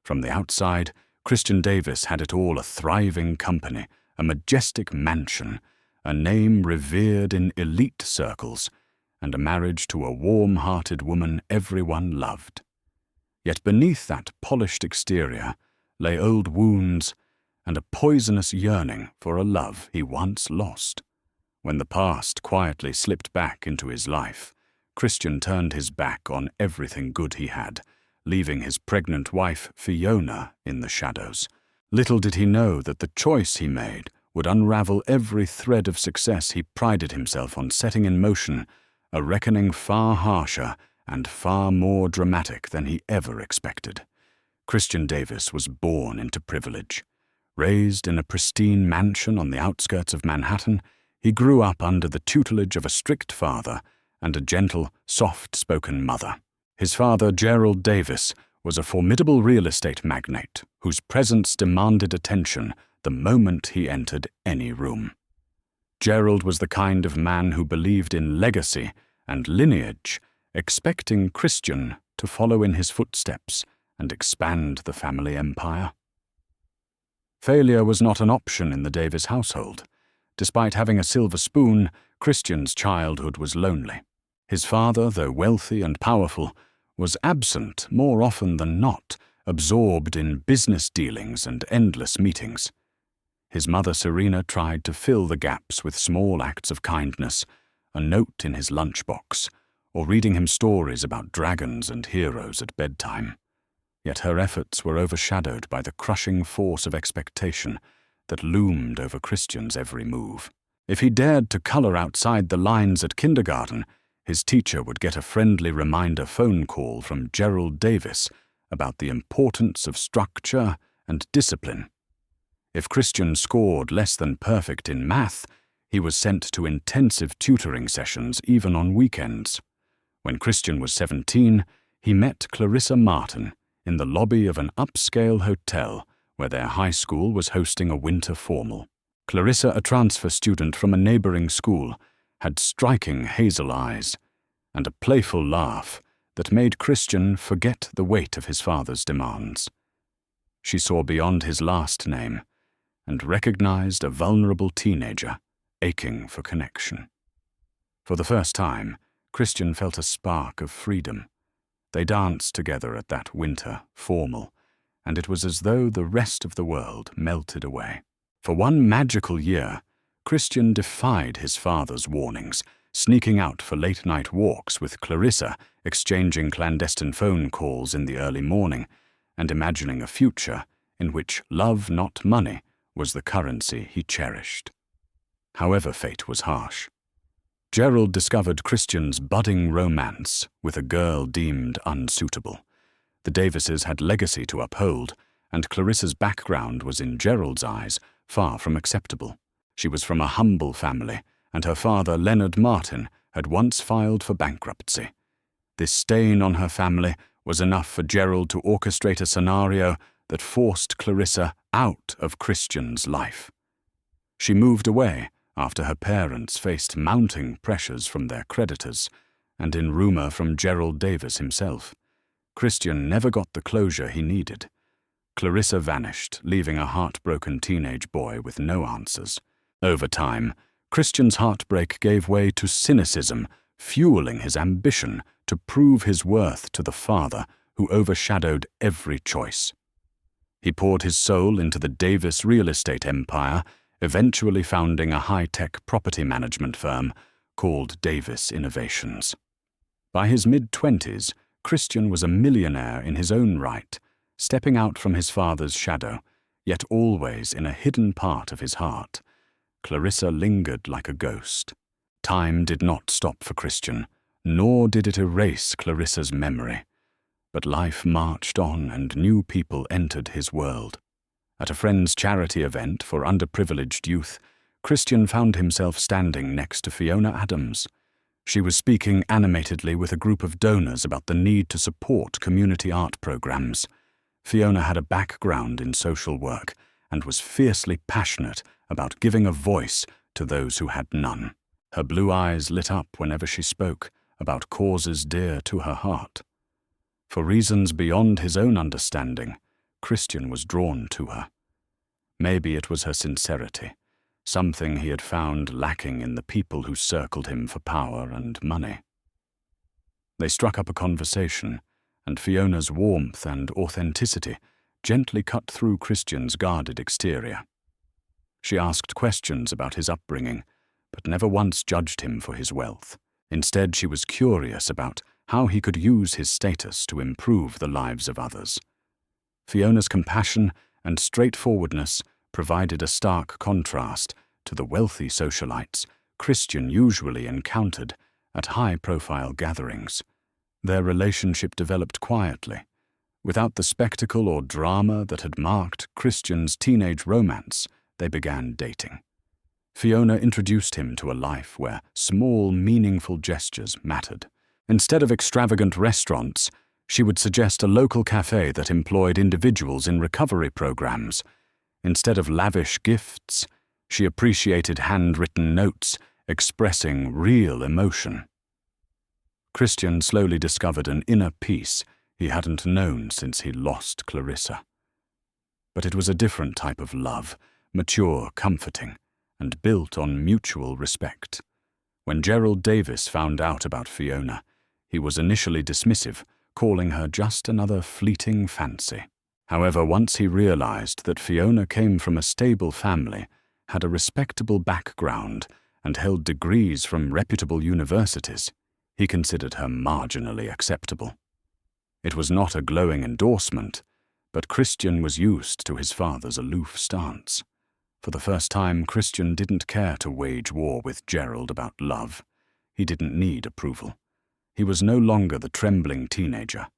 From the outside, Christian Davis had it all: a thriving company, a majestic mansion, a name revered in elite circles, and a marriage to a warm-hearted woman everyone loved. Yet beneath that polished exterior lay old wounds and a poisonous yearning for a love he once lost. When the past quietly slipped back into his life, Christian turned his back on everything good he had, leaving his pregnant wife Fiona in the shadows. Little did he know that the choice he made would unravel every thread of success he prided himself on setting in motion, a reckoning far harsher and far more dramatic than he ever expected. Christian Davis was born into privilege. Raised in a pristine mansion on the outskirts of Manhattan, he grew up under the tutelage of a strict father and a gentle, soft-spoken mother. His father, Gerald Davis, was a formidable real estate magnate whose presence demanded attention the moment he entered any room. Gerald was the kind of man who believed in legacy and lineage, expecting Christian to follow in his footsteps and expand the family empire. Failure was not an option in the Davis household. Despite having a silver spoon, Christian's childhood was lonely. His father, though wealthy and powerful, was absent more often than not, absorbed in business dealings and endless meetings. His mother, Serena, tried to fill the gaps with small acts of kindness, a note in his lunchbox, or reading him stories about dragons and heroes at bedtime. Yet her efforts were overshadowed by the crushing force of expectation that loomed over Christian's every move. If he dared to color outside the lines at kindergarten, his teacher would get a friendly reminder phone call from Gerald Davis about the importance of structure and discipline. If Christian scored less than perfect in math, he was sent to intensive tutoring sessions even on weekends. When Christian was 17, he met Clarissa Martin in the lobby of an upscale hotel where their high school was hosting a winter formal. Clarissa, a transfer student from a neighboring school, had striking hazel eyes and a playful laugh that made Christian forget the weight of his father's demands. She saw beyond his last name and recognized a vulnerable teenager aching for connection. For the first time, Christian felt a spark of freedom. They danced together at that winter formal, and it was as though the rest of the world melted away. For one magical year, Christian defied his father's warnings, sneaking out for late-night walks with Clarissa, exchanging clandestine phone calls in the early morning, and imagining a future in which love, not money, was the currency he cherished. However, fate was harsh. Gerald discovered Christian's budding romance with a girl deemed unsuitable. The Davises had legacy to uphold, and Clarissa's background was, in Gerald's eyes, far from acceptable. She was from a humble family, and her father, Leonard Martin, had once filed for bankruptcy. This stain on her family was enough for Gerald to orchestrate a scenario that forced Clarissa out of Christian's life. She moved away after her parents faced mounting pressures from their creditors and in rumor from Gerald Davis himself. Christian never got the closure he needed. Clarissa vanished, leaving a heartbroken teenage boy with no answers. Over time, Christian's heartbreak gave way to cynicism, fueling his ambition to prove his worth to the father who overshadowed every choice. He poured his soul into the Davis real estate empire, eventually founding a high-tech property management firm called Davis Innovations. By his mid-20s, Christian was a millionaire in his own right, stepping out from his father's shadow, yet always in a hidden part of his heart. Clarissa lingered like a ghost. Time did not stop for Christian, nor did it erase Clarissa's memory. But life marched on and new people entered his world. At a friend's charity event for underprivileged youth, Christian found himself standing next to Fiona Adams. She was speaking animatedly with a group of donors about the need to support community art programs. Fiona had a background in social work and was fiercely passionate about giving a voice to those who had none. Her blue eyes lit up whenever she spoke about causes dear to her heart. For reasons beyond his own understanding, Christian was drawn to her. Maybe it was her sincerity, something he had found lacking in the people who circled him for power and money. They struck up a conversation, and Fiona's warmth and authenticity gently cut through Christian's guarded exterior. She asked questions about his upbringing, but never once judged him for his wealth. Instead, she was curious about how he could use his status to improve the lives of others. Fiona's compassion and straightforwardness provided a stark contrast to the wealthy socialites Christian usually encountered at high-profile gatherings. Their relationship developed quietly, without the spectacle or drama that had marked Christian's teenage romance. They began dating. Fiona introduced him to a life where small, meaningful gestures mattered. Instead of extravagant restaurants, she would suggest a local cafe that employed individuals in recovery programs. Instead of lavish gifts, she appreciated handwritten notes expressing real emotion. Christian slowly discovered an inner peace he hadn't known since he lost Clarissa. But it was a different type of love, mature, comforting, and built on mutual respect. When Gerald Davis found out about Fiona, he was initially dismissive, calling her just another fleeting fancy. However, once he realized that Fiona came from a stable family, had a respectable background, and held degrees from reputable universities, he considered her marginally acceptable. It was not a glowing endorsement, but Christian was used to his father's aloof stance. For the first time, Christian didn't care to wage war with Gerald about love. He didn't need approval. He was no longer the trembling teenager.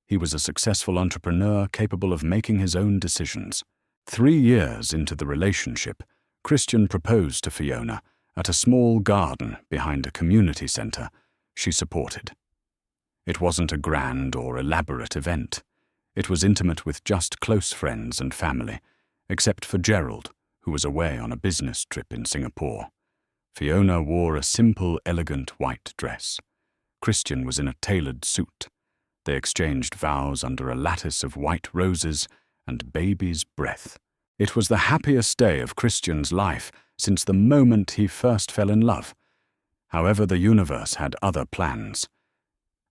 He was a successful entrepreneur capable of making his own decisions. 3 years into the relationship, Christian proposed to Fiona at a small garden behind a community center she supported. It wasn't a grand or elaborate event. It was intimate with just close friends and family, except for Gerald, who was away on a business trip in Singapore. Fiona wore a simple, elegant white dress. Christian was in a tailored suit. They exchanged vows under a lattice of white roses and baby's breath. It was the happiest day of Christian's life since the moment he first fell in love. However, the universe had other plans.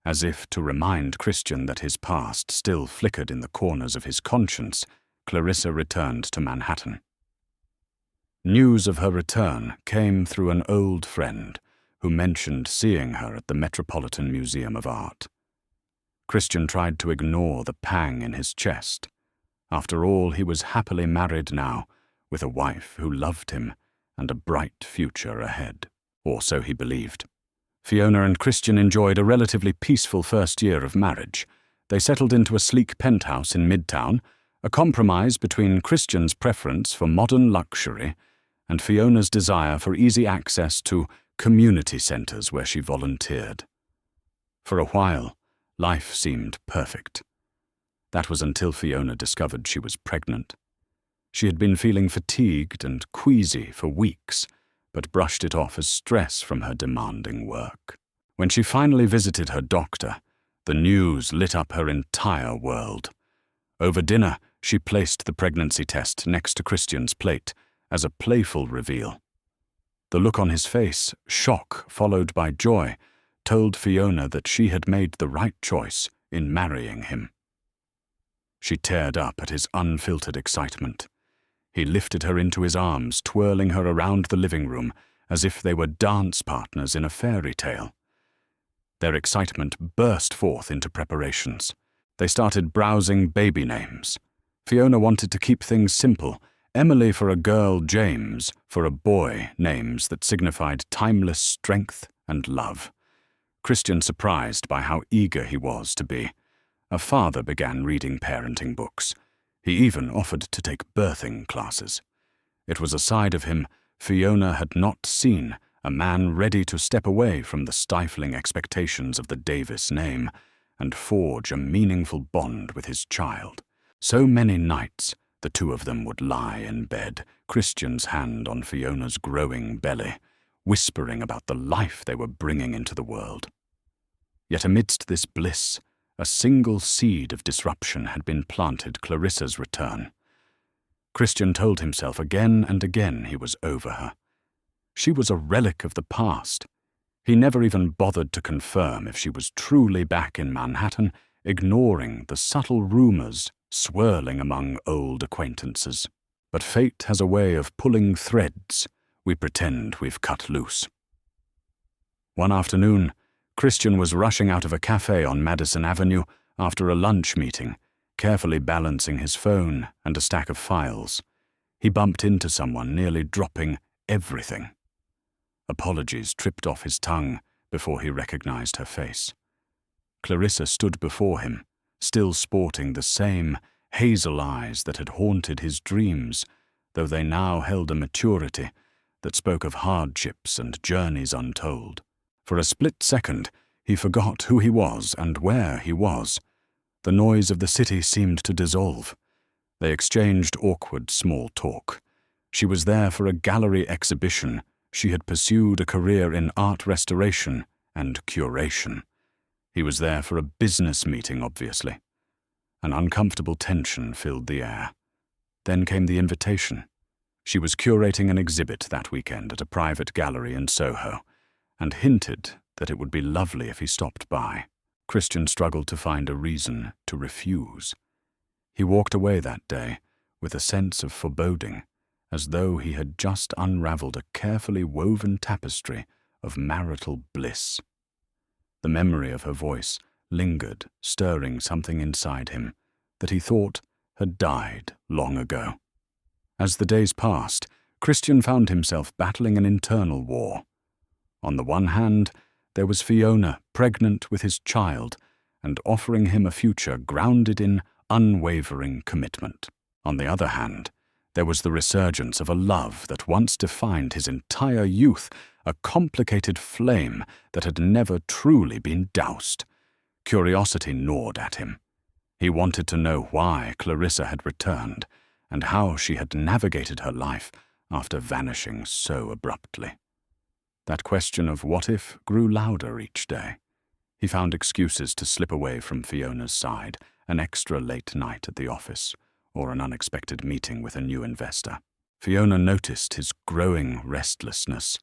As if to remind Christian that his past still flickered in the corners of his conscience, Clarissa returned to Manhattan. News of her return came through an old friend who mentioned seeing her at the Metropolitan Museum of Art. Christian tried to ignore the pang in his chest. After all, he was happily married now, with a wife who loved him and a bright future ahead. Or so he believed. Fiona and Christian enjoyed a relatively peaceful first year of marriage. They settled into a sleek penthouse in Midtown, a compromise between Christian's preference for modern luxury and Fiona's desire for easy access to community centers where she volunteered. For a while, life seemed perfect. That was until Fiona discovered she was pregnant. She had been feeling fatigued and queasy for weeks, but brushed it off as stress from her demanding work. When she finally visited her doctor, the news lit up her entire world. Over dinner, she placed the pregnancy test next to Christian's plate as a playful reveal. The look on his face, shock followed by joy, told Fiona that she had made the right choice in marrying him. She teared up at his unfiltered excitement. He lifted her into his arms, twirling her around the living room as if they were dance partners in a fairy tale. Their excitement burst forth into preparations. They started browsing baby names. Fiona wanted to keep things simple. Emily for a girl, James for a boy, names that signified timeless strength and love. Christian surprised by how eager he was to be. A father began reading parenting books. He even offered to take birthing classes. It was a side of him Fiona had not seen, a man ready to step away from the stifling expectations of the Davis name and forge a meaningful bond with his child. So many nights the two of them would lie in bed, Christian's hand on Fiona's growing belly, whispering about the life they were bringing into the world. Yet amidst this bliss, A single seed of disruption had been planted Clarissa's return. Christian told himself again and again he was over her. She was a relic of the past. He never even bothered to confirm if she was truly back in Manhattan, ignoring the subtle rumors swirling among old acquaintances. But fate has a way of pulling threads we pretend we've cut loose. One afternoon, Christian was rushing out of a cafe on Madison Avenue after a lunch meeting, carefully balancing his phone and a stack of files. He bumped into someone, nearly dropping everything. Apologies tripped off his tongue before he recognized her face. Clarissa stood before him, still sporting the same hazel eyes that had haunted his dreams, though they now held a maturity that spoke of hardships and journeys untold. For a split second, he forgot who he was and where he was. The noise of the city seemed to dissolve. They exchanged awkward small talk. She was there for a gallery exhibition. She had pursued a career in art restoration and curation. He was there for a business meeting, obviously. An uncomfortable tension filled the air. Then came the invitation. She was curating an exhibit that weekend at a private gallery in Soho, and hinted that it would be lovely if he stopped by. Christian struggled to find a reason to refuse. He walked away that day with a sense of foreboding, as though he had just unraveled a carefully woven tapestry of marital bliss. The memory of her voice lingered, stirring something inside him that he thought had died long ago. As the days passed, Christian found himself battling an internal war. On the one hand, there was Fiona, pregnant with his child, and offering him a future grounded in unwavering commitment. On the other hand, there was the resurgence of a love that once defined his entire youth, a complicated flame that had never truly been doused. Curiosity gnawed at him. He wanted to know why Clarissa had returned, and how she had navigated her life after vanishing so abruptly. That question of what if grew louder each day. He found excuses to slip away from Fiona's side, an extra late night at the office, or an unexpected meeting with a new investor. Fiona noticed his growing restlessness,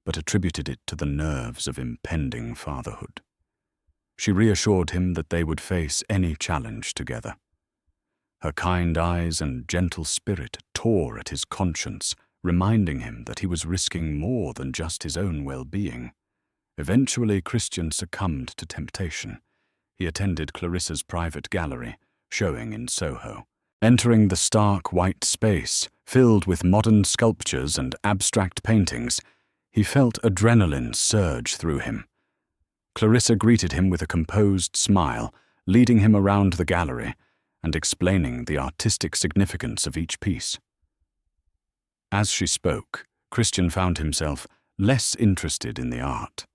but attributed it to the nerves of impending fatherhood. She reassured him that they would face any challenge together. Her kind eyes and gentle spirit tore at his conscience, reminding him that he was risking more than just his own well-being. Eventually, Christian succumbed to temptation. He attended Clarissa's private gallery, showing in Soho. Entering the stark white space, filled with modern sculptures and abstract paintings, he felt adrenaline surge through him. Clarissa greeted him with a composed smile, leading him around the gallery and explaining the artistic significance of each piece. As she spoke, Christian found himself less interested in the art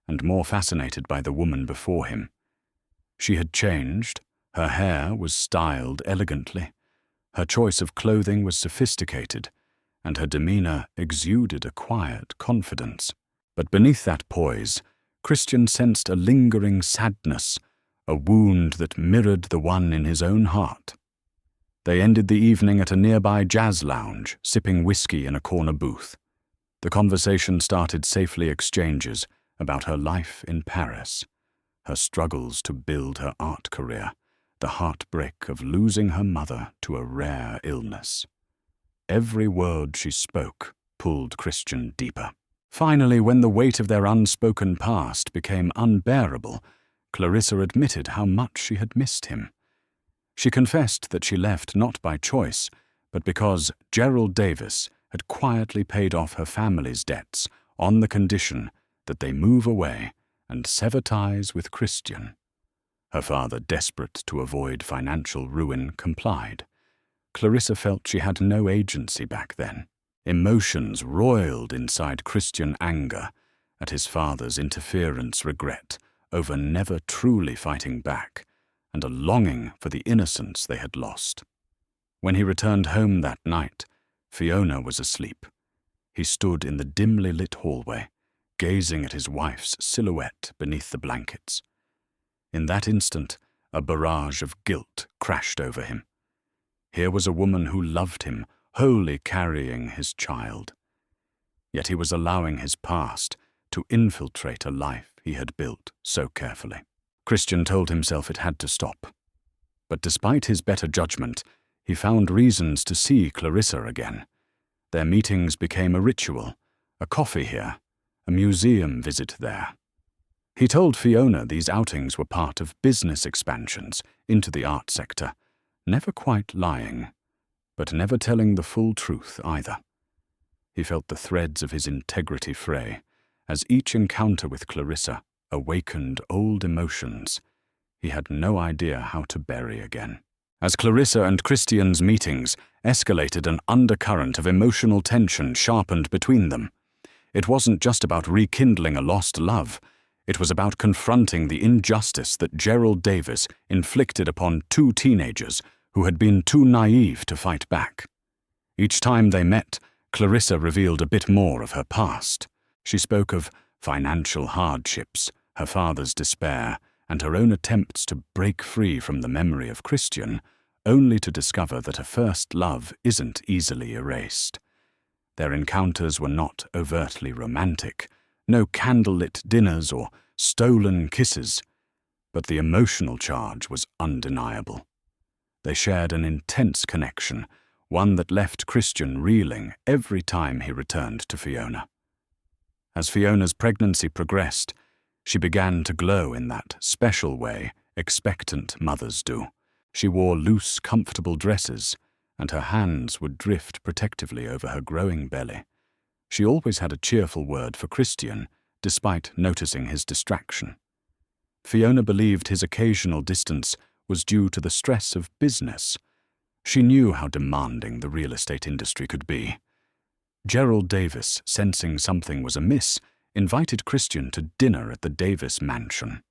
and more fascinated by the woman before him. She had changed, her hair was styled elegantly, her choice of clothing was sophisticated, and her demeanor exuded a quiet confidence. But beneath that poise, Christian sensed a lingering sadness, a wound that mirrored the one in his own heart. They ended the evening at a nearby jazz lounge, sipping whiskey in a corner booth. The conversation started safely exchanges about her life in Paris, her struggles to build her art career, the heartbreak of losing her mother to a rare illness. Every word she spoke pulled Christian deeper. Finally, when the weight of their unspoken past became unbearable, Clarissa admitted how much she had missed him. She confessed that she left not by choice, but because Gerald Davis had quietly paid off her family's debts on the condition that they move away and sever ties with Christian. Her father, desperate to avoid financial ruin, complied. Clarissa felt she had no agency back then. Emotions roiled inside Christian: anger at his father's interference, regret over never truly fighting back, and a longing for the innocence they had lost. When he returned home that night, Fiona was asleep. He stood in the dimly lit hallway, gazing at his wife's silhouette beneath the blankets. In that instant, A barrage of guilt crashed over him. Here was a woman who loved him, wholly carrying his child. Yet he was allowing his past to infiltrate a life he had built so carefully. Christian told himself it had to stop. But despite his better judgment, he found reasons to see Clarissa again. Their meetings became a ritual, a coffee here, a museum visit there. He told Fiona these outings were part of business expansions into the art sector, never quite lying, but never telling the full truth either. He felt the threads of his integrity fray, as each encounter with Clarissa awakened old emotions he had no idea how to bury again. As Clarissa and Christian's meetings escalated, an undercurrent of emotional tension sharpened between them. It wasn't just about rekindling a lost love. It was about confronting the injustice that Gerald Davis inflicted upon two teenagers who had been too naive to fight back. Each time they met, Clarissa revealed a bit more of her past. She spoke of financial hardships, her father's despair, and her own attempts to break free from the memory of Christian, only to discover that a first love isn't easily erased. Their encounters were not overtly romantic, no candlelit dinners or stolen kisses, but the emotional charge was undeniable. They shared an intense connection, one that left Christian reeling every time he returned to Fiona. As Fiona's pregnancy progressed, she began to glow in that special way expectant mothers do. She wore loose, comfortable dresses, and her hands would drift protectively over her growing belly. She always had a cheerful word for Christian, despite noticing his distraction. Fiona believed his occasional distance was due to the stress of business. She knew how demanding the real estate industry could be. Gerald Davis, sensing something was amiss, invited Christian to dinner at the Davis mansion.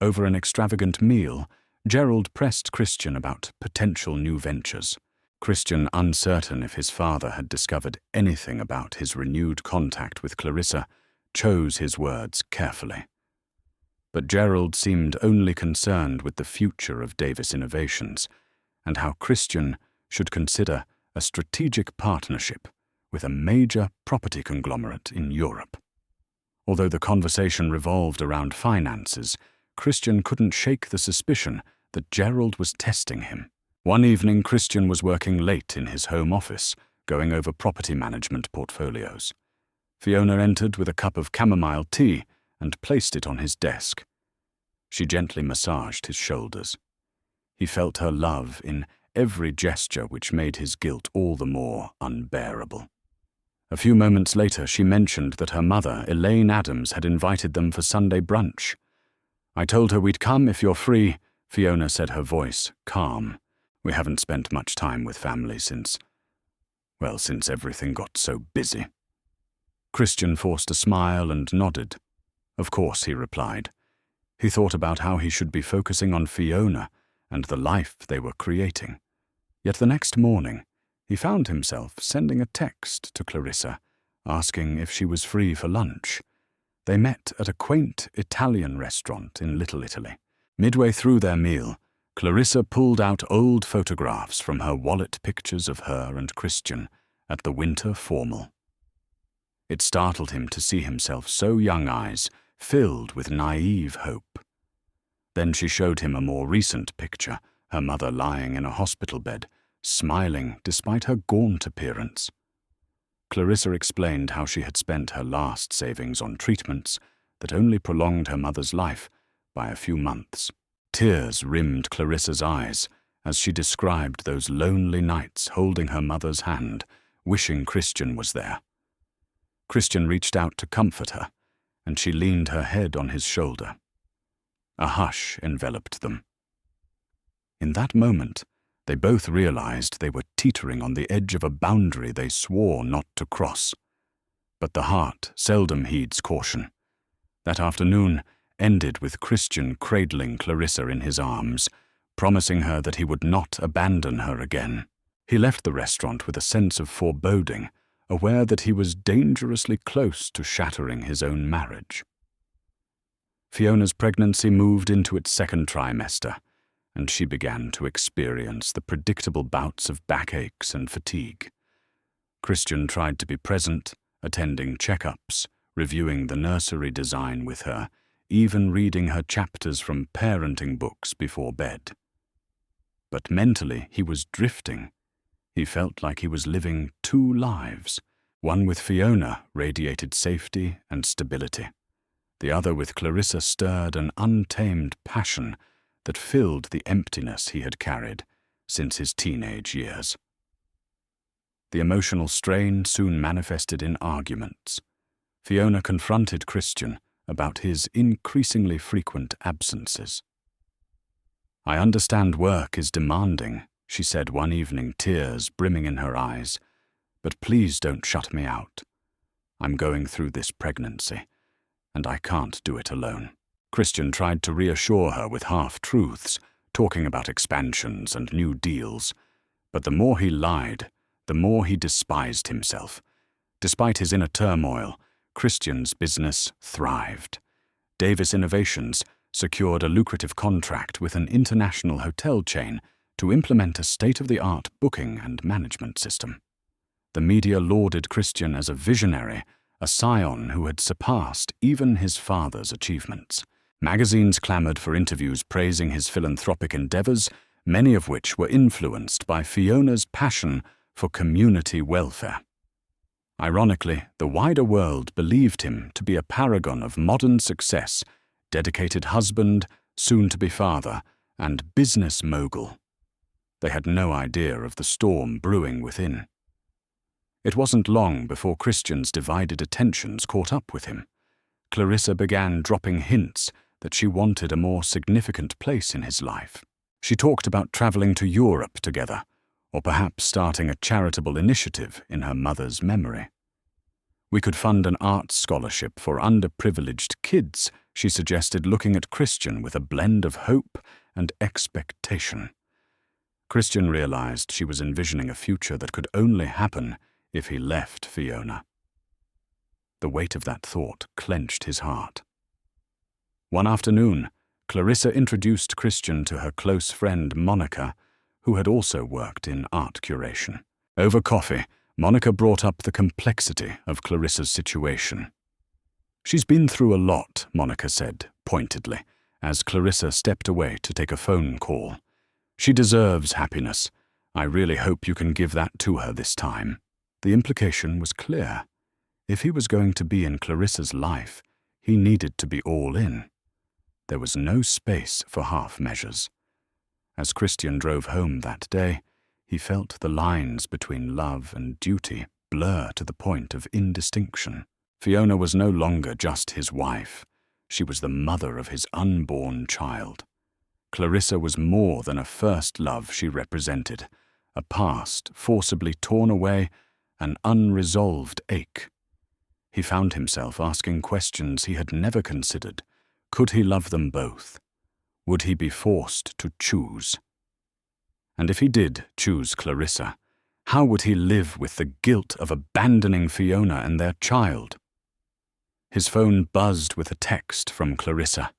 Over an extravagant meal, Gerald pressed Christian about potential new ventures. Christian, uncertain if his father had discovered anything about his renewed contact with Clarissa, chose his words carefully. But Gerald seemed only concerned with the future of Davis Innovations and how Christian should consider a strategic partnership with a major property conglomerate in Europe. Although the conversation revolved around finances, Christian couldn't shake the suspicion that Gerald was testing him. One evening, Christian was working late in his home office, going over property management portfolios. Fiona entered with a cup of chamomile tea and placed it on his desk. She gently massaged his shoulders. He felt her love in every gesture, which made his guilt all the more unbearable. A few moments later, she mentioned that her mother, Elaine Adams, had invited them for Sunday brunch. "I told her we'd come if you're free," Fiona said, her voice calm. "We haven't spent much time with family since everything got so busy." Christian forced a smile and nodded. "Of course," he replied. He thought about how he should be focusing on Fiona and the life they were creating. Yet the next morning, he found himself sending a text to Clarissa, asking if she was free for lunch. They met at a quaint Italian restaurant in Little Italy. Midway through their meal, Clarissa pulled out old photographs from her wallet, pictures of her and Christian at the winter formal. It startled him to see himself so young, eyes filled with naive hope. Then she showed him a more recent picture, her mother lying in a hospital bed, smiling despite her gaunt appearance. Clarissa explained how she had spent her last savings on treatments that only prolonged her mother's life by a few months. Tears rimmed Clarissa's eyes as she described those lonely nights holding her mother's hand, wishing Christian was there. Christian reached out to comfort her, and she leaned her head on his shoulder. A hush enveloped them. In that moment, they both realized they were teetering on the edge of a boundary they swore not to cross. But the heart seldom heeds caution. That afternoon ended with Christian cradling Clarissa in his arms, promising her that he would not abandon her again. He left the restaurant with a sense of foreboding, aware that he was dangerously close to shattering his own marriage. Fiona's pregnancy moved into its second trimester, and she began to experience the predictable bouts of backaches and fatigue. Christian tried to be present, attending checkups, reviewing the nursery design with her, even reading her chapters from parenting books before bed. But mentally, he was drifting. He felt like he was living two lives. One with Fiona radiated safety and stability. The other with Clarissa stirred an untamed passion that filled the emptiness he had carried since his teenage years. The emotional strain soon manifested in arguments. Fiona confronted Christian about his increasingly frequent absences. "I understand work is demanding," she said one evening, tears brimming in her eyes, "but please don't shut me out. I'm going through this pregnancy, and I can't do it alone." Christian tried to reassure her with half-truths, talking about expansions and new deals, but the more he lied, the more he despised himself. Despite his inner turmoil, Christian's business thrived. Davis Innovations secured a lucrative contract with an international hotel chain to implement a state-of-the-art booking and management system. The media lauded Christian as a visionary, a scion who had surpassed even his father's achievements. Magazines clamored for interviews praising his philanthropic endeavors, many of which were influenced by Fiona's passion for community welfare. Ironically, the wider world believed him to be a paragon of modern success, dedicated husband, soon-to-be father, and business mogul. They had no idea of the storm brewing within. It wasn't long before Christian's divided attentions caught up with him. Clarissa began dropping hints that she wanted a more significant place in his life. She talked about traveling to Europe together, or perhaps starting a charitable initiative in her mother's memory. "We could fund an arts scholarship for underprivileged kids," she suggested, looking at Christian with a blend of hope and expectation. Christian realized she was envisioning a future that could only happen if he left Fiona. The weight of that thought clenched his heart. One afternoon, Clarissa introduced Christian to her close friend Monica, who had also worked in art curation. Over coffee, Monica brought up the complexity of Clarissa's situation. "She's been through a lot," Monica said, pointedly, as Clarissa stepped away to take a phone call. "She deserves happiness. I really hope you can give that to her this time." The implication was clear. If he was going to be in Clarissa's life, he needed to be all in. There was no space for half measures. As Christian drove home that day, he felt the lines between love and duty blur to the point of indistinction. Fiona was no longer just his wife. She was the mother of his unborn child. Clarissa was more than a first love she represented, a past forcibly torn away, an unresolved ache. He found himself asking questions he had never considered. Could he love them both? Would he be forced to choose? And if he did choose Clarissa, how would he live with the guilt of abandoning Fiona and their child? His phone buzzed with a text from Clarissa.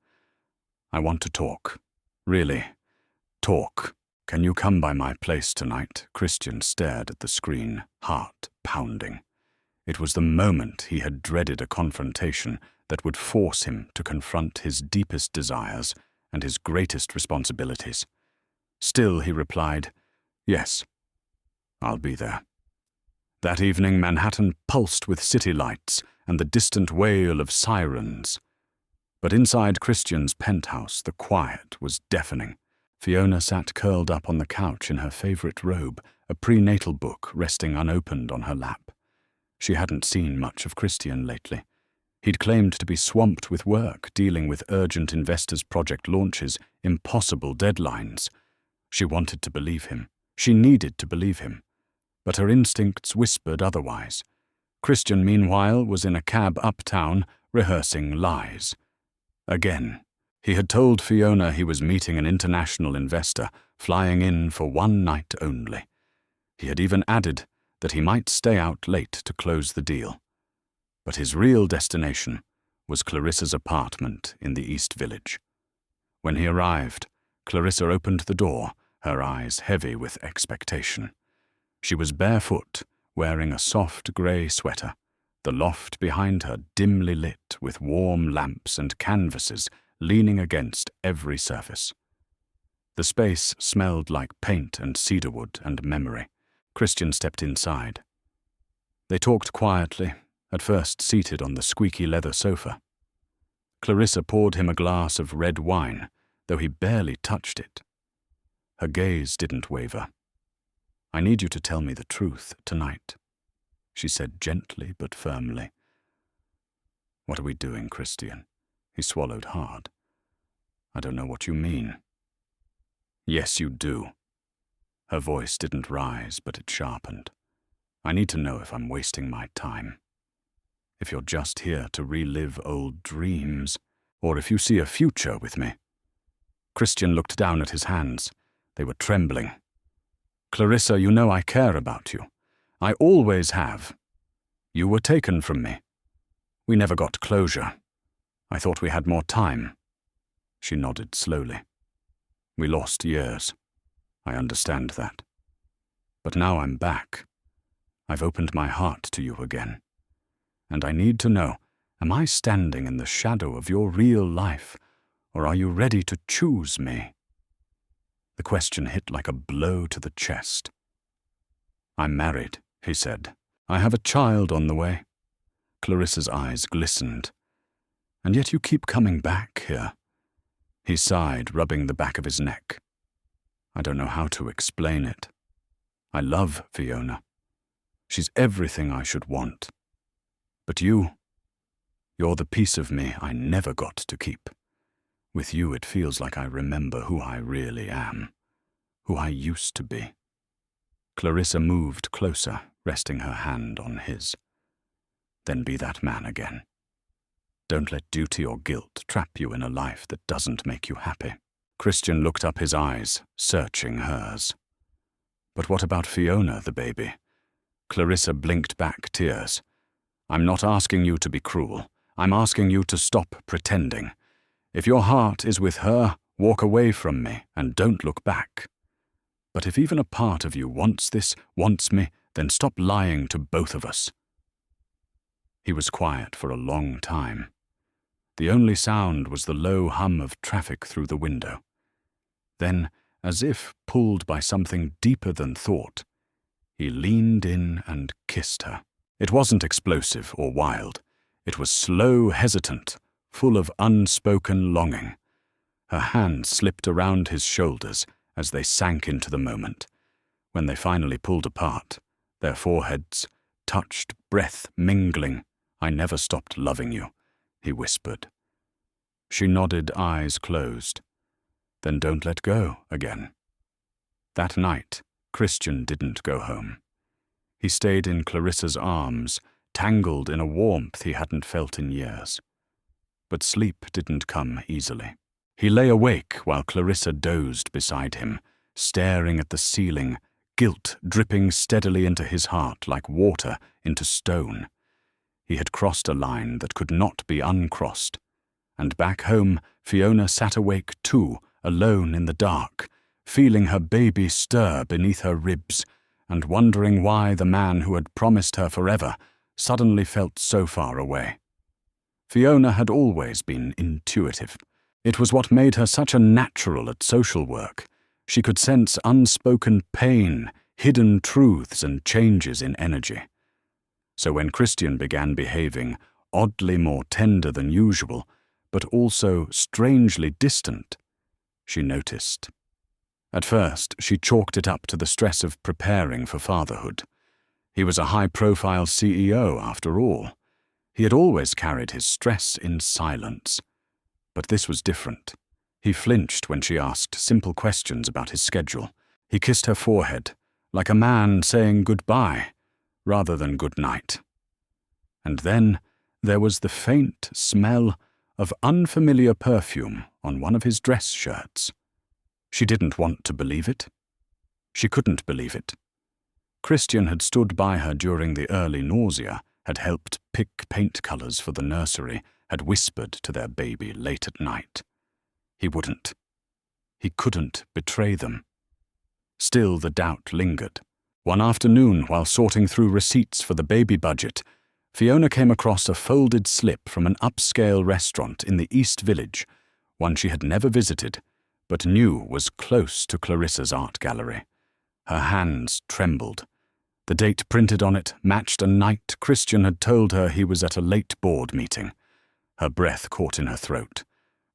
"I want to talk. Really, talk. Can you come by my place tonight?" Christian stared at the screen, heart pounding. It was the moment he had dreaded, a confrontation that would force him to confront his deepest desires and his greatest responsibilities. Still, he replied, "Yes, I'll be there." That evening, Manhattan pulsed with city lights and the distant wail of sirens. But inside Christian's penthouse, the quiet was deafening. Fiona sat curled up on the couch in her favorite robe, a prenatal book resting unopened on her lap. She hadn't seen much of Christian lately. He'd claimed to be swamped with work, dealing with urgent investors' project launches, impossible deadlines. She wanted to believe him. She needed to believe him. But her instincts whispered otherwise. Christian, meanwhile, was in a cab uptown, rehearsing lies. Again, he had told Fiona he was meeting an international investor, flying in for one night only. He had even added that he might stay out late to close the deal. But his real destination was Clarissa's apartment in the East Village. When he arrived, Clarissa opened the door, her eyes heavy with expectation. She was barefoot, wearing a soft grey sweater, the loft behind her dimly lit with warm lamps and canvases leaning against every surface. The space smelled like paint and cedarwood and memory. Christian stepped inside. They talked quietly, at first seated on the squeaky leather sofa. Clarissa poured him a glass of red wine, though he barely touched it. Her gaze didn't waver. "I need you to tell me the truth tonight," she said gently but firmly. "What are we doing, Christian?" He swallowed hard. "I don't know what you mean." "Yes, you do." Her voice didn't rise, but it sharpened. "I need to know if I'm wasting my time. If you're just here to relive old dreams, or if you see a future with me." Christian looked down at his hands. They were trembling. "Clarissa, you know I care about you. I always have. You were taken from me. We never got closure. I thought we had more time." She nodded slowly. "We lost years. I understand that. But now I'm back. I've opened my heart to you again. And I need to know, am I standing in the shadow of your real life, or are you ready to choose me?" The question hit like a blow to the chest. "I'm married," he said. "I have a child on the way." Clarissa's eyes glistened. "And yet you keep coming back here." He sighed, rubbing the back of his neck. "I don't know how to explain it. I love Fiona. She's everything I should want. But you're the piece of me I never got to keep. With you it feels like I remember who I really am, who I used to be." Clarissa moved closer, resting her hand on his. "Then be that man again. Don't let duty or guilt trap you in a life that doesn't make you happy." Christian looked up, his eyes searching hers. "But what about Fiona, the baby?" Clarissa blinked back tears. "I'm not asking you to be cruel. I'm asking you to stop pretending. If your heart is with her, walk away from me and don't look back. But if even a part of you wants this, wants me, then stop lying to both of us." He was quiet for a long time. The only sound was the low hum of traffic through the window. Then, as if pulled by something deeper than thought, he leaned in and kissed her. It wasn't explosive or wild. It was slow, hesitant, full of unspoken longing. Her hand slipped around his shoulders as they sank into the moment. When they finally pulled apart, their foreheads touched, breath mingling. "I never stopped loving you," he whispered. She nodded, eyes closed. "Then don't let go again." That night, Christian didn't go home. He stayed in Clarissa's arms, tangled in a warmth he hadn't felt in years. But sleep didn't come easily. He lay awake while Clarissa dozed beside him, staring at the ceiling, guilt dripping steadily into his heart like water into stone. He had crossed a line that could not be uncrossed. And back home, Fiona sat awake too, alone in the dark, feeling her baby stir beneath her ribs, and wondering why the man who had promised her forever suddenly felt so far away. Fiona had always been intuitive. It was what made her such a natural at social work. She could sense unspoken pain, hidden truths, and changes in energy. So when Christian began behaving oddly more tender than usual, but also strangely distant, she noticed. At first, she chalked it up to the stress of preparing for fatherhood. He was a high-profile CEO, after all. He had always carried his stress in silence. But this was different. He flinched when she asked simple questions about his schedule. He kissed her forehead, like a man saying goodbye, rather than good night. And then there was the faint smell of unfamiliar perfume on one of his dress shirts. She didn't want to believe it. She couldn't believe it. Christian had stood by her during the early nausea, had helped pick paint colors for the nursery, had whispered to their baby late at night. He wouldn't. He couldn't betray them. Still, the doubt lingered. One afternoon, while sorting through receipts for the baby budget, Fiona came across a folded slip from an upscale restaurant in the East Village, one she had never visited, but knew was close to Clarissa's art gallery. Her hands trembled. The date printed on it matched a night Christian had told her he was at a late board meeting. Her breath caught in her throat.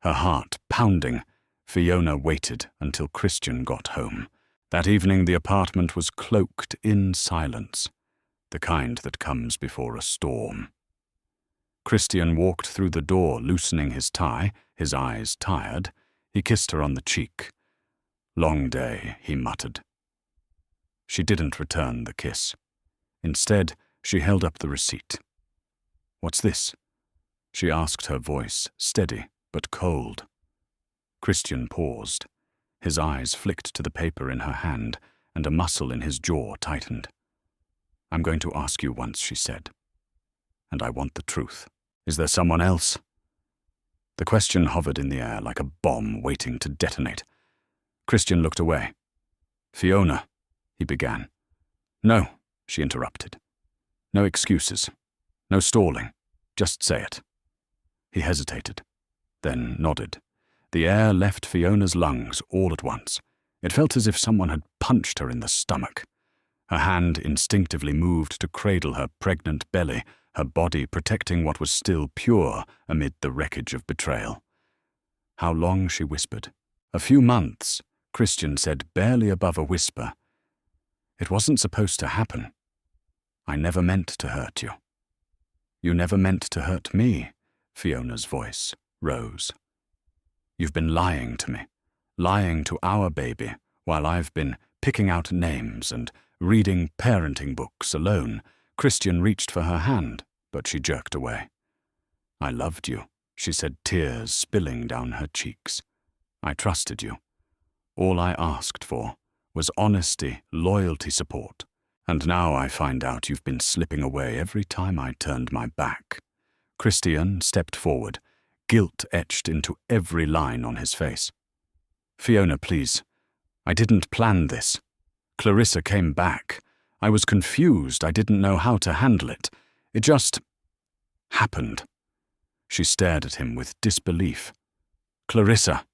Her heart pounding, Fiona waited until Christian got home. That evening the apartment was cloaked in silence, the kind that comes before a storm. Christian walked through the door, loosening his tie, his eyes tired. He kissed her on the cheek. "Long day," he muttered. She didn't return the kiss. Instead, she held up the receipt. "What's this?" she asked, her voice steady but cold. Christian paused. His eyes flicked to the paper in her hand, and a muscle in his jaw tightened. "I'm going to ask you once," she said. "And I want the truth. Is there someone else?" The question hovered in the air like a bomb waiting to detonate. Christian looked away. "Fiona," he began. "No," she interrupted. "No excuses. No stalling. Just say it." He hesitated, then nodded. The air left Fiona's lungs all at once. It felt as if someone had punched her in the stomach. Her hand instinctively moved to cradle her pregnant belly, her body protecting what was still pure amid the wreckage of betrayal. "How long?" she whispered. "A few months," Christian said, barely above a whisper. "It wasn't supposed to happen. I never meant to hurt you." "You never meant to hurt me," Fiona's voice rose. "You've been lying to me, lying to our baby, while I've been picking out names and reading parenting books alone." Christian reached for her hand, but she jerked away. "I loved you," she said, tears spilling down her cheeks. "I trusted you. All I asked for was honesty, loyalty, support. And now I find out you've been slipping away every time I turned my back." Christian stepped forward, guilt etched into every line on his face. "Fiona, please. I didn't plan this. Clarissa came back. I was confused. I didn't know how to handle it. It just happened." She stared at him with disbelief. "Clarissa,"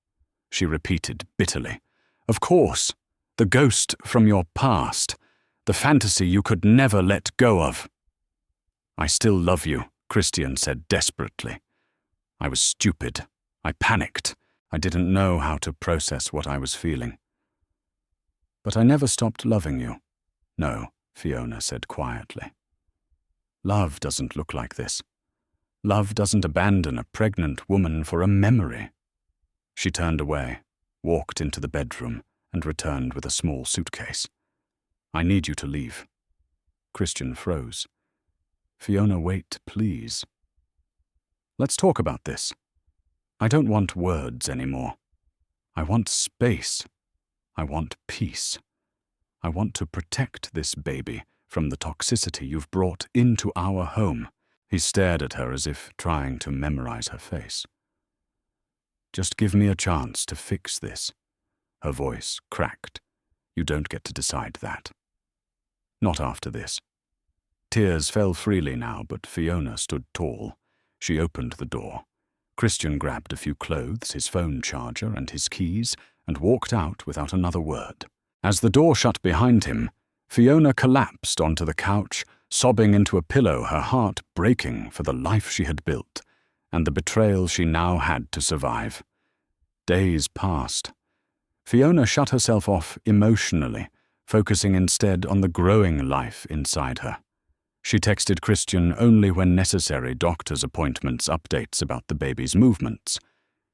she repeated bitterly. "Of course. The ghost from your past. The fantasy you could never let go of." "I still love you," Christian said desperately. "I was stupid. I panicked. I didn't know how to process what I was feeling." "But I never stopped loving you." "No," Fiona said quietly. "Love doesn't look like this. Love doesn't abandon a pregnant woman for a memory." She turned away, walked into the bedroom, and returned with a small suitcase. "I need you to leave." Christian froze. "Fiona, wait, please. Let's talk about this. I don't want words anymore. I want space. I want peace. I want to protect this baby from the toxicity you've brought into our home." He stared at her as if trying to memorize her face. "Just give me a chance to fix this." Her voice cracked. "You don't get to decide that. Not after this." Tears fell freely now, but Fiona stood tall. She opened the door. Christian grabbed a few clothes, his phone charger, and his keys, and walked out without another word. As the door shut behind him, Fiona collapsed onto the couch, sobbing into a pillow, her heart breaking for the life she had built, and the betrayal she now had to survive. Days passed. Fiona shut herself off emotionally, focusing instead on the growing life inside her. She texted Christian only when necessary, doctor's appointments, updates about the baby's movements.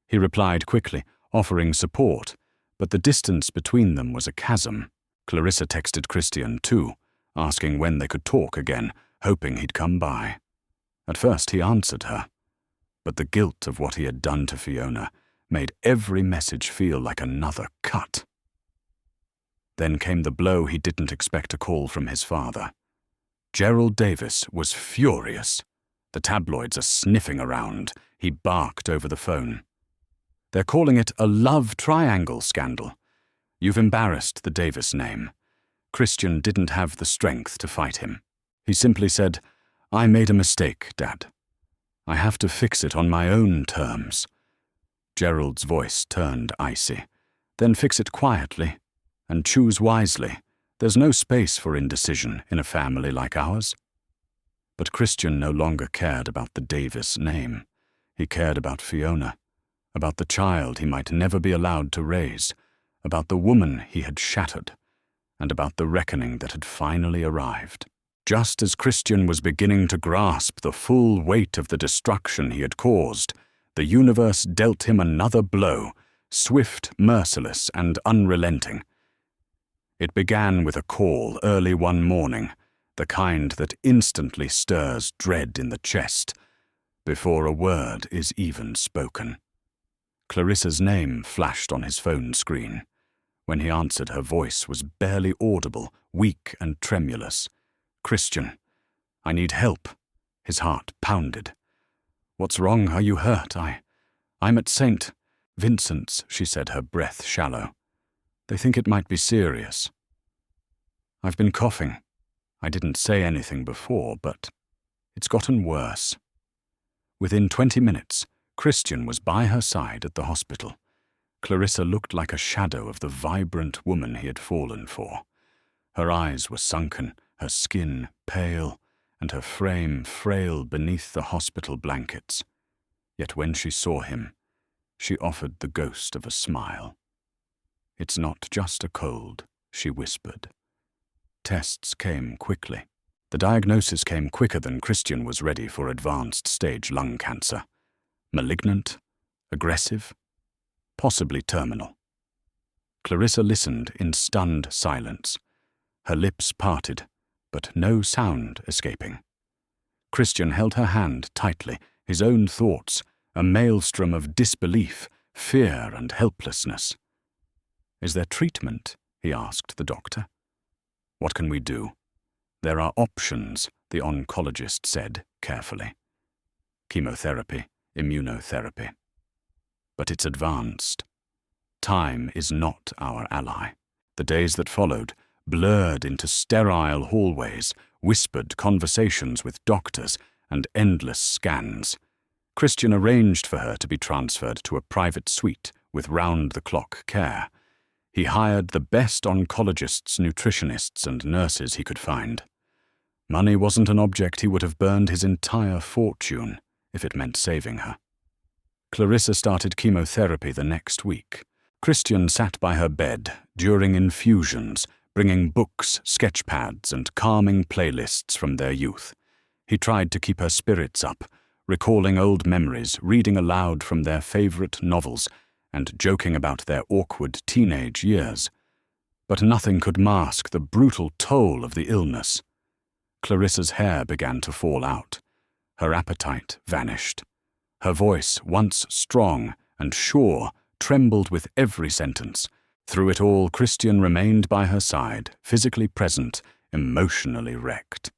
He replied quickly, offering support, but the distance between them was a chasm. Clarissa texted Christian too, asking when they could talk again, hoping he'd come by. At first he answered her, but the guilt of what he had done to Fiona made every message feel like another cut. Then came the blow he didn't expect a call from his father. Gerald Davis was furious. The tabloids are sniffing around. He barked over the phone. They're calling it a love triangle scandal. You've embarrassed the Davis name. Christian didn't have the strength to fight him. He simply said, "I made a mistake, Dad. I have to fix it on my own terms." Gerald's voice turned icy. "Then fix it quietly, and choose wisely. There's no space for indecision in a family like ours." But Christian no longer cared about the Davis name. He cared about Fiona, about the child he might never be allowed to raise, about the woman he had shattered, and about the reckoning that had finally arrived. Just as Christian was beginning to grasp the full weight of the destruction he had caused, the universe dealt him another blow, swift, merciless, and unrelenting. It began with a call early one morning, the kind that instantly stirs dread in the chest, before a word is even spoken. Clarissa's name flashed on his phone screen. When he answered, her voice was barely audible, weak and tremulous. "Christian, I need help." His heart pounded. "What's wrong? Are you hurt? I'm at St. Vincent's," she said, her breath shallow. "They think it might be serious. I've been coughing. I didn't say anything before, but it's gotten worse." Within 20 minutes, Christian was by her side at the hospital. Clarissa looked like a shadow of the vibrant woman he had fallen for. Her eyes were sunken, her skin pale, and her frame frail beneath the hospital blankets. Yet when she saw him, she offered the ghost of a smile. "It's not just a cold," she whispered. Tests came quickly. The diagnosis came quicker than Christian was ready for advanced stage lung cancer. Malignant, aggressive, possibly terminal. Clarissa listened in stunned silence, her lips parted, but no sound escaping. Christian held her hand tightly, his own thoughts, a maelstrom of disbelief, fear, and helplessness. "Is there treatment?" he asked the doctor. "What can we do?" "There are options," the oncologist said carefully. "Chemotherapy, immunotherapy. But it's advanced. Time is not our ally." The days that followed blurred into sterile hallways, whispered conversations with doctors, and endless scans. Christian arranged for her to be transferred to a private suite with round-the-clock care. He hired the best oncologists, nutritionists, and nurses he could find. Money wasn't an object he would have burned his entire fortune if it meant saving her. Clarissa started chemotherapy the next week. Christian sat by her bed during infusions, bringing books, sketch pads, and calming playlists from their youth. He tried to keep her spirits up, recalling old memories, reading aloud from their favorite novels, and joking about their awkward teenage years. But nothing could mask the brutal toll of the illness. Clarissa's hair began to fall out. Her appetite vanished. Her voice, once strong and sure, trembled with every sentence. Through it all, Christian remained by her side, physically present, emotionally wrecked.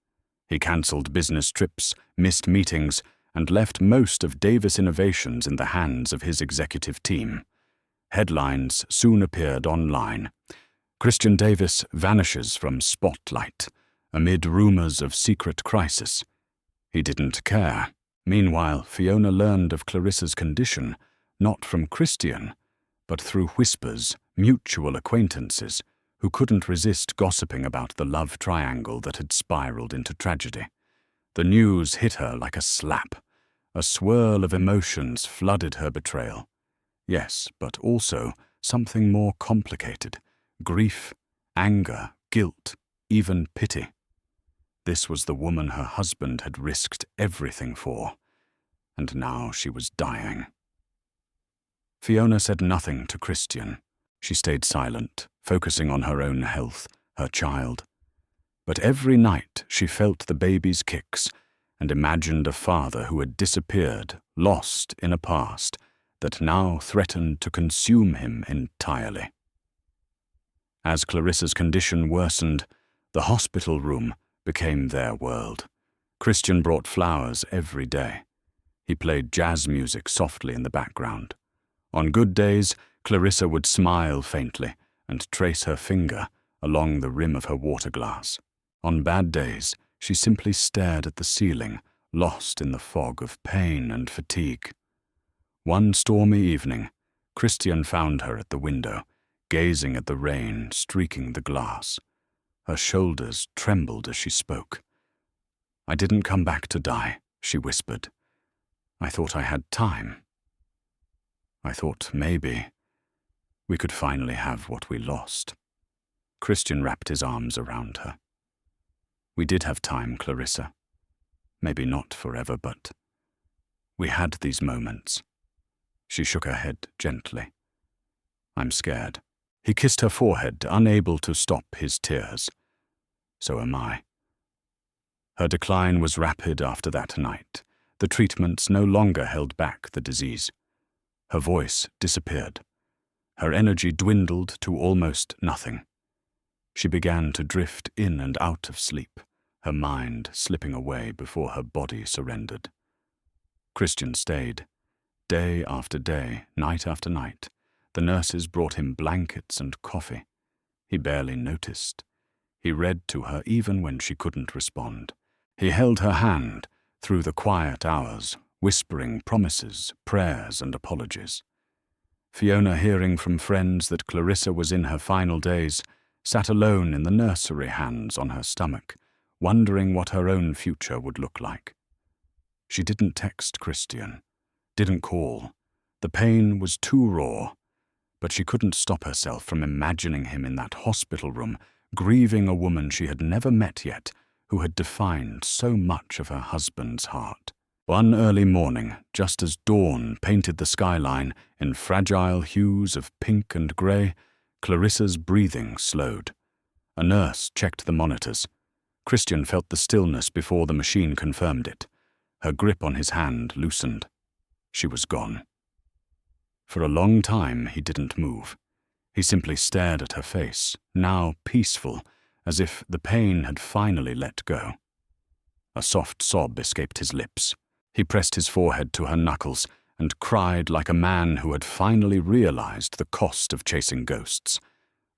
He cancelled business trips, missed meetings, and left most of Davis Innovations in the hands of his executive team. Headlines soon appeared online. "Christian Davis vanishes from spotlight amid rumors of secret crisis." He didn't care. Meanwhile, Fiona learned of Clarissa's condition, not from Christian, but through whispers, mutual acquaintances, who couldn't resist gossiping about the love triangle that had spiraled into tragedy. The news hit her like a slap. A swirl of emotions flooded her betrayal. Yes, but also something more complicated. Grief, anger, guilt, even pity. This was the woman her husband had risked everything for, and now she was dying. Fiona said nothing to Christian. She stayed silent, focusing on her own health, her child. But every night she felt the baby's kicks and imagined a father who had disappeared, lost in a past that now threatened to consume him entirely. As Clarissa's condition worsened, the hospital room became their world. Christian brought flowers every day. He played jazz music softly in the background, On good days, Clarissa would smile faintly and trace her finger along the rim of her water glass. On bad days, she simply stared at the ceiling, lost in the fog of pain and fatigue. One stormy evening, Christian found her at the window, gazing at the rain streaking the glass. Her shoulders trembled as she spoke. "I didn't come back to die," she whispered. "I thought I had time. I thought maybe we could finally have what we lost." Christian wrapped his arms around her. "We did have time, Clarissa. Maybe not forever, but we had these moments." She shook her head gently. "I'm scared." He kissed her forehead, unable to stop his tears. "So am I." Her decline was rapid after that night. The treatments no longer held back the disease. Her voice disappeared. Her energy dwindled to almost nothing. She began to drift in and out of sleep, her mind slipping away before her body surrendered. Christian stayed. Day after day, night after night, the nurses brought him blankets and coffee. He barely noticed. He read to her even when she couldn't respond. He held her hand through the quiet hours, whispering promises, prayers, and apologies. Fiona, hearing from friends that Clarissa was in her final days, sat alone in the nursery, hands on her stomach, wondering what her own future would look like. She didn't text Christian, didn't call. The pain was too raw, but she couldn't stop herself from imagining him in that hospital room, grieving a woman she had never met yet, who had defined so much of her husband's heart. One early morning, just as dawn painted the skyline in fragile hues of pink and grey, Clarissa's breathing slowed. A nurse checked the monitors. Christian felt the stillness before the machine confirmed it. Her grip on his hand loosened. She was gone. For a long time he didn't move. He simply stared at her face, now peaceful, as if the pain had finally let go. A soft sob escaped his lips. He pressed his forehead to her knuckles and cried like a man who had finally realized the cost of chasing ghosts.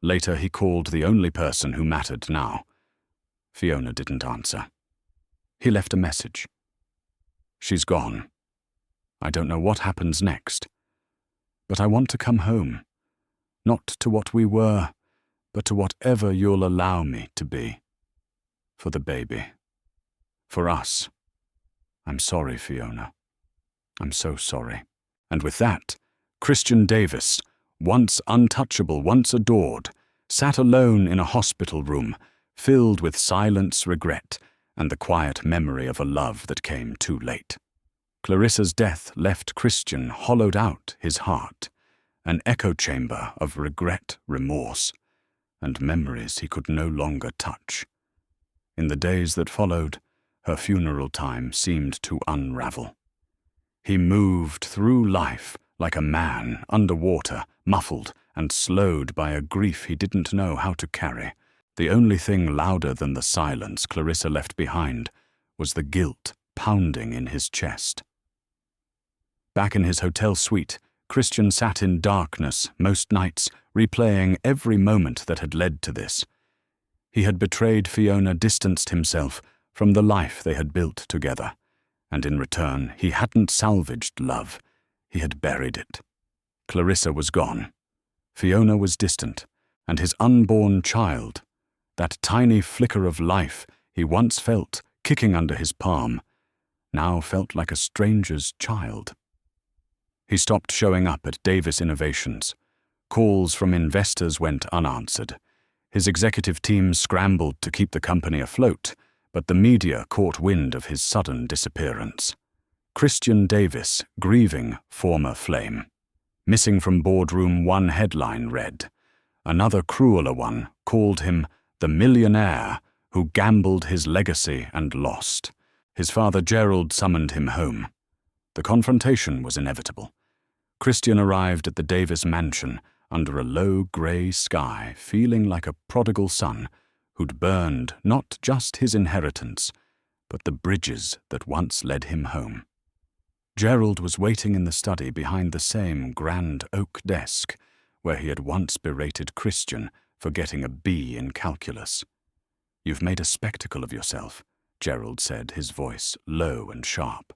Later he called the only person who mattered now. Fiona didn't answer. He left a message. "She's gone. I don't know what happens next. But I want to come home. Not to what we were, but to whatever you'll allow me to be. For the baby. For us. I'm sorry, Fiona. I'm so sorry." And with that, Christian Davis, once untouchable, once adored, sat alone in a hospital room, filled with silence, regret, and the quiet memory of a love that came too late. Clarissa's death left Christian hollowed out his heart, an echo chamber of regret, remorse, and memories he could no longer touch. In the days that followed, her funeral time seemed to unravel. He moved through life like a man underwater, muffled and slowed by a grief he didn't know how to carry. The only thing louder than the silence Clarissa left behind was the guilt pounding in his chest. Back in his hotel suite, Christian sat in darkness most nights, replaying every moment that had led to this. He had betrayed Fiona, distanced himself from the life they had built together, and in return he hadn't salvaged love, he had buried it. Clarissa was gone. Fiona was distant, and his unborn child, that tiny flicker of life he once felt kicking under his palm, now felt like a stranger's child. He stopped showing up at Davis Innovations. Calls from investors went unanswered. His executive team scrambled to keep the company afloat, but the media caught wind of his sudden disappearance. Christian Davis, grieving former flame. Missing from boardroom, one headline read. Another crueler one called him the millionaire who gambled his legacy and lost. His father Gerald summoned him home. The confrontation was inevitable. Christian arrived at the Davis mansion under a low grey sky, feeling like a prodigal son who'd burned not just his inheritance, but the bridges that once led him home. Gerald was waiting in the study behind the same grand oak desk where he had once berated Christian for getting a B in calculus. "You've made a spectacle of yourself," Gerald said, his voice low and sharp.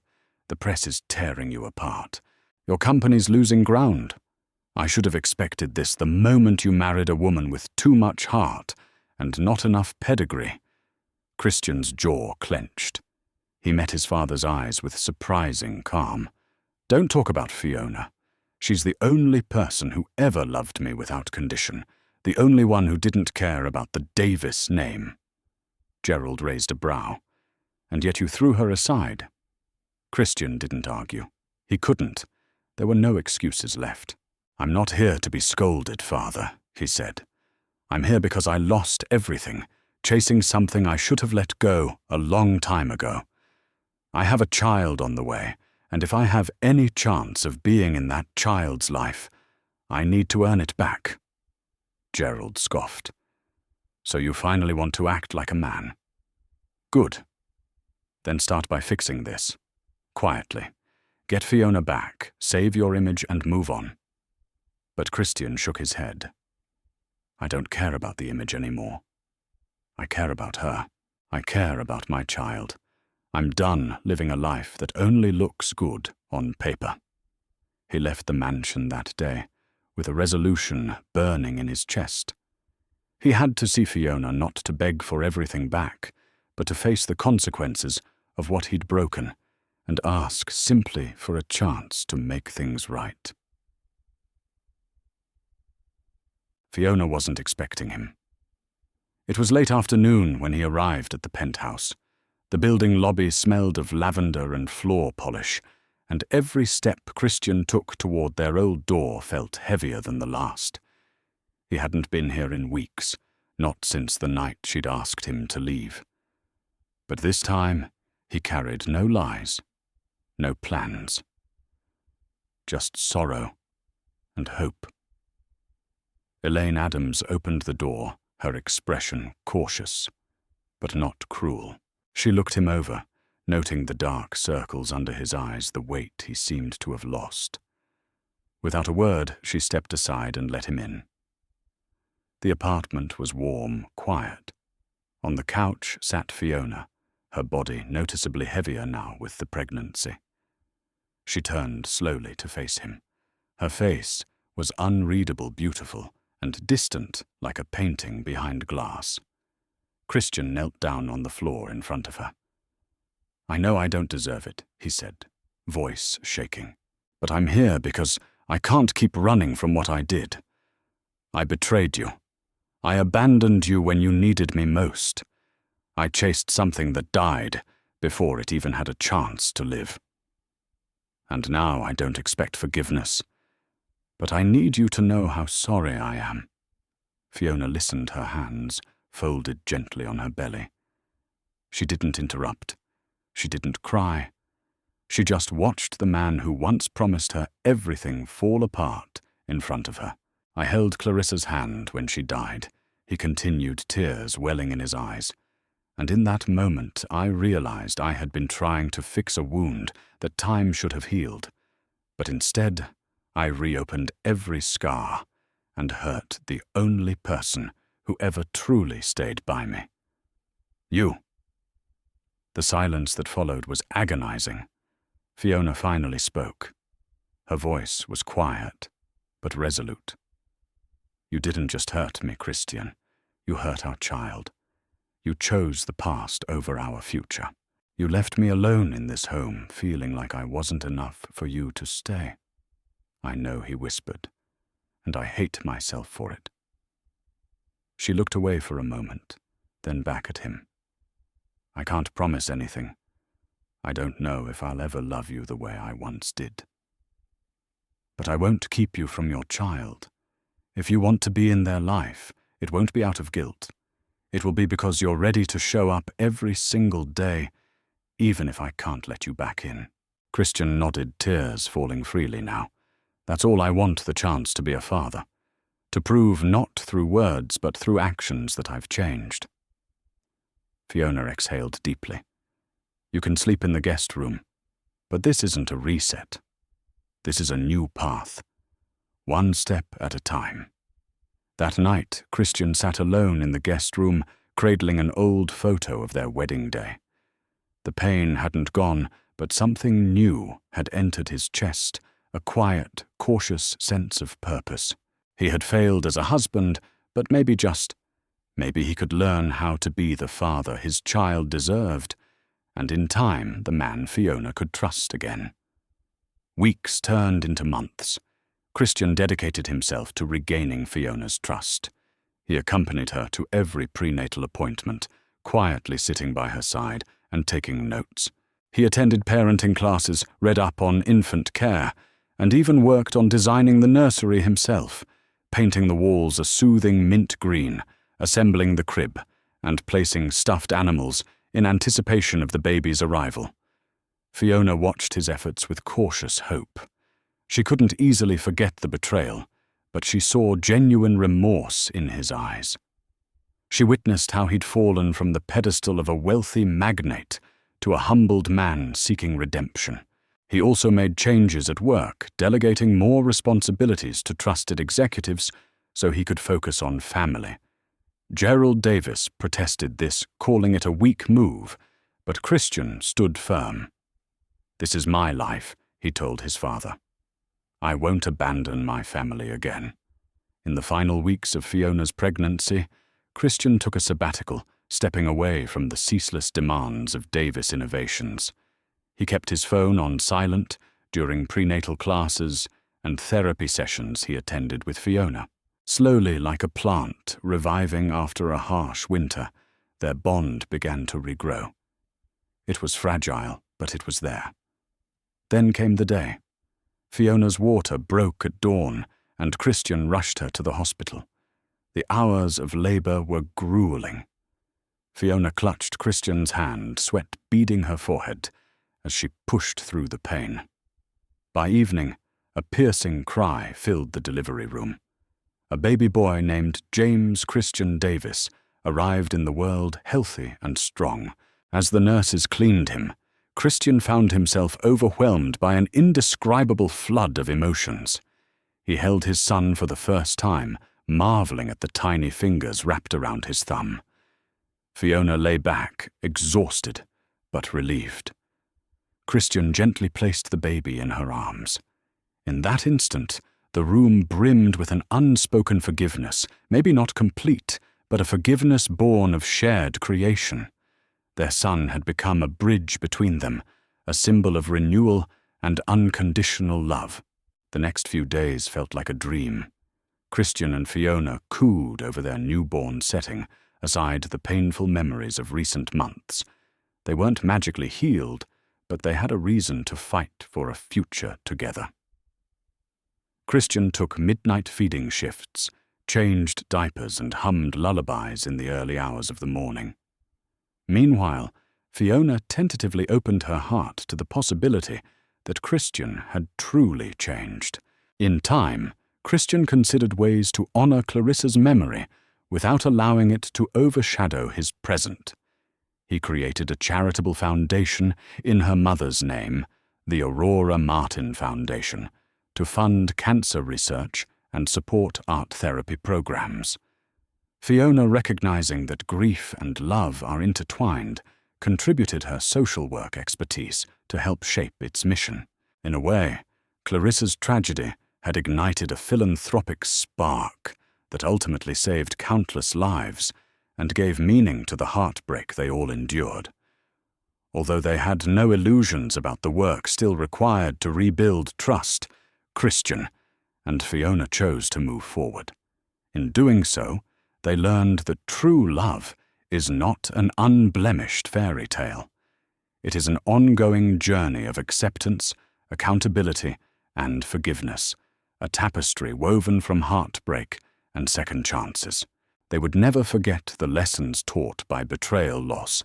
"The press is tearing you apart. Your company's losing ground. I should have expected this the moment you married a woman with too much heart and not enough pedigree." Christian's jaw clenched. He met his father's eyes with surprising calm. "Don't talk about Fiona. She's the only person who ever loved me without condition, the only one who didn't care about the Davis name." Gerald raised a brow. "And yet you threw her aside." Christian didn't argue. He couldn't. There were no excuses left. "I'm not here to be scolded, Father," he said. "I'm here because I lost everything, chasing something I should have let go a long time ago. I have a child on the way, and if I have any chance of being in that child's life, I need to earn it back." Gerald scoffed. "So you finally want to act like a man? Good. Then start by fixing this. Quietly. Get Fiona back, save your image, and move on." But Christian shook his head. "I don't care about the image anymore. I care about her. I care about my child. I'm done living a life that only looks good on paper." He left the mansion that day, with a resolution burning in his chest. He had to see Fiona, not to beg for everything back, but to face the consequences of what he'd broken and ask simply for a chance to make things right. Fiona wasn't expecting him. It was late afternoon when he arrived at the penthouse. The building lobby smelled of lavender and floor polish, and every step Christian took toward their old door felt heavier than the last. He hadn't been here in weeks, not since the night she'd asked him to leave. But this time, he carried no lies, no plans. Just sorrow and hope. Elaine Adams opened the door, her expression cautious, but not cruel. She looked him over, noting the dark circles under his eyes, the weight he seemed to have lost. Without a word, she stepped aside and let him in. The apartment was warm, quiet. On the couch sat Fiona, her body noticeably heavier now with the pregnancy. She turned slowly to face him. Her face was unreadable beautiful and distant like a painting behind glass. Christian knelt down on the floor in front of her. "I know I don't deserve it," he said, voice shaking. "But I'm here because I can't keep running from what I did. I betrayed you. I abandoned you when you needed me most. I chased something that died before it even had a chance to live. And now I don't expect forgiveness. But I need you to know how sorry I am." Fiona listened, her hands folded gently on her belly. She didn't interrupt. She didn't cry. She just watched the man who once promised her everything fall apart in front of her. "I held Clarissa's hand when she died," he continued, tears welling in his eyes. "And in that moment I realized I had been trying to fix a wound that time should have healed. But instead, I reopened every scar and hurt the only person who ever truly stayed by me. You." The silence that followed was agonizing. Fiona finally spoke. Her voice was quiet, but resolute. "You didn't just hurt me, Christian. You hurt our child. You chose the past over our future. You left me alone in this home, feeling like I wasn't enough for you to stay." "I know," he whispered, "and I hate myself for it." She looked away for a moment, then back at him. "I can't promise anything. I don't know if I'll ever love you the way I once did. But I won't keep you from your child. If you want to be in their life, it won't be out of guilt. It will be because you're ready to show up every single day, even if I can't let you back in." Christian nodded, tears falling freely now. "That's all I want the chance to be a father. To prove not through words but through actions that I've changed." Fiona exhaled deeply. "You can sleep in the guest room." But this isn't a reset. This is a new path, one step at a time. That night, Christian sat alone in the guest room, cradling an old photo of their wedding day. The pain hadn't gone, but something new had entered his chest, a quiet, cautious sense of purpose. He had failed as a husband, but maybe he could learn how to be the father his child deserved, and in time the man Fiona could trust again. Weeks turned into months. Christian dedicated himself to regaining Fiona's trust. He accompanied her to every prenatal appointment, quietly sitting by her side and taking notes. He attended parenting classes, read up on infant care, and even worked on designing the nursery himself, painting the walls a soothing mint green, assembling the crib, and placing stuffed animals in anticipation of the baby's arrival. Fiona watched his efforts with cautious hope. She couldn't easily forget the betrayal, but she saw genuine remorse in his eyes. She witnessed how he'd fallen from the pedestal of a wealthy magnate to a humbled man seeking redemption. He also made changes at work, delegating more responsibilities to trusted executives so he could focus on family. Gerald Davis protested this, calling it a weak move, but Christian stood firm. "This is my life," he told his father. "I won't abandon my family again." In the final weeks of Fiona's pregnancy, Christian took a sabbatical, stepping away from the ceaseless demands of Davis Innovations. He kept his phone on silent during prenatal classes and therapy sessions he attended with Fiona. Slowly, like a plant reviving after a harsh winter, their bond began to regrow. It was fragile, but it was there. Then came the day. Fiona's water broke at dawn, and Christian rushed her to the hospital. The hours of labor were grueling. Fiona clutched Christian's hand, sweat beading her forehead, as she pushed through the pain. By evening, a piercing cry filled the delivery room. A baby boy named James Christian Davis arrived in the world healthy and strong. As the nurses cleaned him, Christian found himself overwhelmed by an indescribable flood of emotions. He held his son for the first time, marveling at the tiny fingers wrapped around his thumb. Fiona lay back, exhausted, but relieved. Christian gently placed the baby in her arms. In that instant, the room brimmed with an unspoken forgiveness, maybe not complete, but a forgiveness born of shared creation. Their son had become a bridge between them, a symbol of renewal and unconditional love. The next few days felt like a dream. Christian and Fiona cooed over their newborn setting, aside the painful memories of recent months. They weren't magically healed, but they had a reason to fight for a future together. Christian took midnight feeding shifts, changed diapers and hummed lullabies in the early hours of the morning. Meanwhile, Fiona tentatively opened her heart to the possibility that Christian had truly changed. In time, Christian considered ways to honor Clarissa's memory without allowing it to overshadow his present. He created a charitable foundation in her mother's name, the Aurora Martin Foundation, to fund cancer research and support art therapy programs. Fiona, recognizing that grief and love are intertwined, contributed her social work expertise to help shape its mission. In a way, Clarissa's tragedy had ignited a philanthropic spark that ultimately saved countless lives and gave meaning to the heartbreak they all endured. Although they had no illusions about the work still required to rebuild trust, Christian and Fiona chose to move forward. In doing so, they learned that true love is not an unblemished fairy tale. It is an ongoing journey of acceptance, accountability, and forgiveness, a tapestry woven from heartbreak and second chances. They would never forget the lessons taught by betrayal, loss,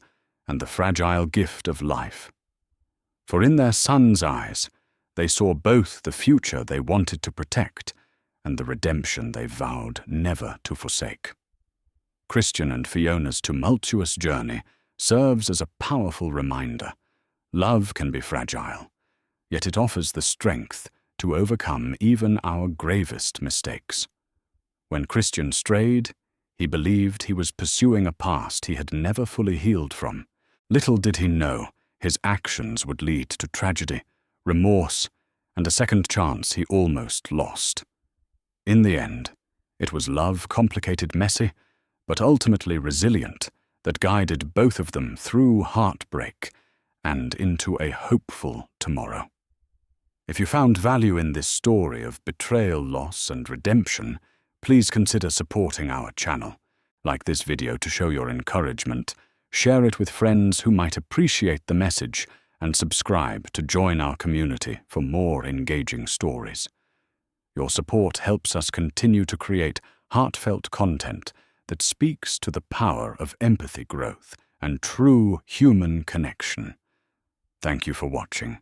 and the fragile gift of life. For in their son's eyes, they saw both the future they wanted to protect and the redemption they vowed never to forsake. Christian and Fiona's tumultuous journey serves as a powerful reminder. Love can be fragile, yet it offers the strength to overcome even our gravest mistakes. When Christian strayed, he believed he was pursuing a past he had never fully healed from. Little did he know his actions would lead to tragedy, remorse, and a second chance he almost lost. In the end, it was love, complicated, messy, but ultimately resilient, that guided both of them through heartbreak and into a hopeful tomorrow. If you found value in this story of betrayal, loss, and redemption, please consider supporting our channel. Like this video to show your encouragement, share it with friends who might appreciate the message, and subscribe to join our community for more engaging stories. Your support helps us continue to create heartfelt content that speaks to the power of empathy growth and true human connection. Thank you for watching.